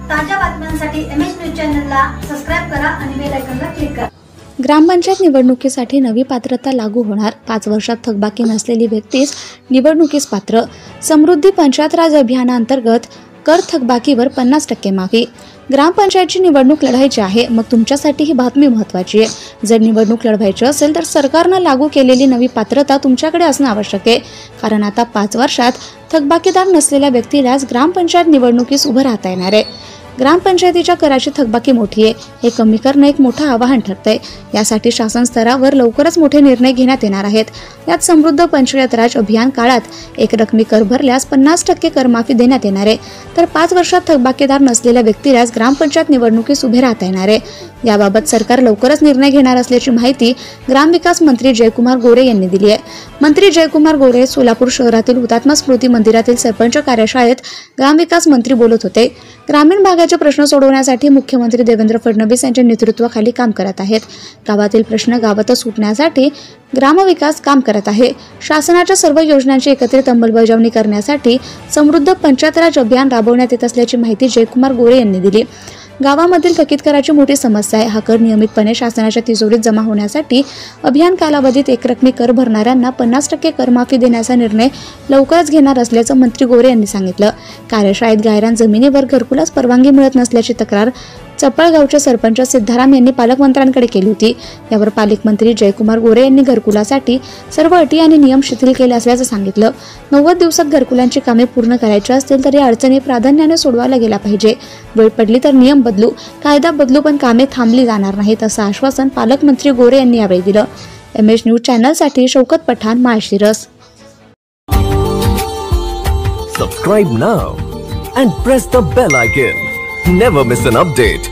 ताज्या बातम्यांसाठी MS news चॅनलला सबस्क्राइब करा आणि बेल आयकॉनला क्लिक करा। ग्रामपंचायत निवडणुकीसाठी नवी पात्रता लागू होणार। 5 वर्षात थकबाकी नसलेली व्यक्तीच निवडणुकीस पात्र। समृद्धी पंचायत राज अभियानांतर्गत कर थकबाकीवर 50% माफी। ग्रामपंचायतची निवडणूक लढवायची आहे, मग तुमच्यासाठी ही बातमी महत्त्वाची आहे। जर निवडणूक लढवायची असेल तर सरकारने लागू केलेली नवी पात्रता तुमच्याकडे असणे आवश्यक आहे, कारण आता 5 वर्षात थकबाकीदार नसलेल्या व्यक्तीलाच ग्रामपंचायत निवडणुकीस उभं राहता येणार आहे। ग्रामपंचायतीच्या कराची थकबाकी मोठी आहे, हे कमी करणे एक मोठं आवाहन ठरतंय। यासाठी शासन स्तरावर लवकरच मोठे निर्णय घेण्यात येणार आहेत। यात समृद्ध पंचायत राज अभियान काळात एक रकमी कर भरल्यास 50% करमाफी देण्यात येणार आहे, तर 5 वर्षात थकबाकीदार नसलेल्या व्यक्तीलाच ग्रामपंचायत निवडणुकीस उभे राहता येणार आहे। याबाबत सरकार लवकरच निर्णय घेणार असल्याची माहिती ग्रामविकास मंत्री जयकुमार गोरे यांनी दिली आहे। मंत्री जयकुमार गोरे सोलापूर शहरातील हुतात्मा स्मृती मंदिरातील सरपंच कार्यशाळेत ग्रामविकास मंत्री बोलत होते। ग्रामीण भागाचे प्रश्न सोडवण्यासाठी मुख्यमंत्री देवेंद्र फडणवीस यांच्या नेतृत्वाखाली काम करत आहेत। गावातील प्रश्न गावातच सुटण्यासाठी ग्रामविकास काम करत आहे। शासनाच्या सर्व योजनांची एकत्रित अंमलबजावणी करण्यासाठी समृद्ध पंचायत राज अभियान राबवण्यात येत असल्याची माहिती जयकुमार गोरे यांनी दिली। गावामधील थकीत कराची मोठी समस्या आहे। हा कर नियमितपणे शासनाच्या तिजोरीत जमा होण्यासाठी अभियान कालावधीत एक रकमी कर भरणाऱ्यांना 50% करमाफी देण्याचा निर्णय लवकरच घेणार असल्याचं मंत्री गोरे यांनी सांगितलं। कार्यशाळेत गायरान जमिनीवर घरकुलास परवानगी मिळत नसल्याची तक्रार चपळगावचे सरपंच सिद्धाराम यांनी पालकमंत्र्यांकडे केली होती। यावर पालकमंत्री जयकुमार गोरे यांनी घरकुलासाठी सर्व अटी आणि नियम शिथिल केले असल्याचं सांगितलं। 90 दिवसात घरकुलांची कामे पूर्ण करायची असतील तर या अडचणी प्राधान्याने सोडवायला गेला पाहिजे। वेळ पडली तर नियम बदलू, कायदा बदलू, पण कामे थांबली जाणार नाहीत असं आश्वासन पालकमंत्री गोरे यांनी यावेळी दिलं। MS न्यूज चॅनलसाठी Shaukat Pathan, Malshiras. Subscribe now and press the bell icon. Never miss an update.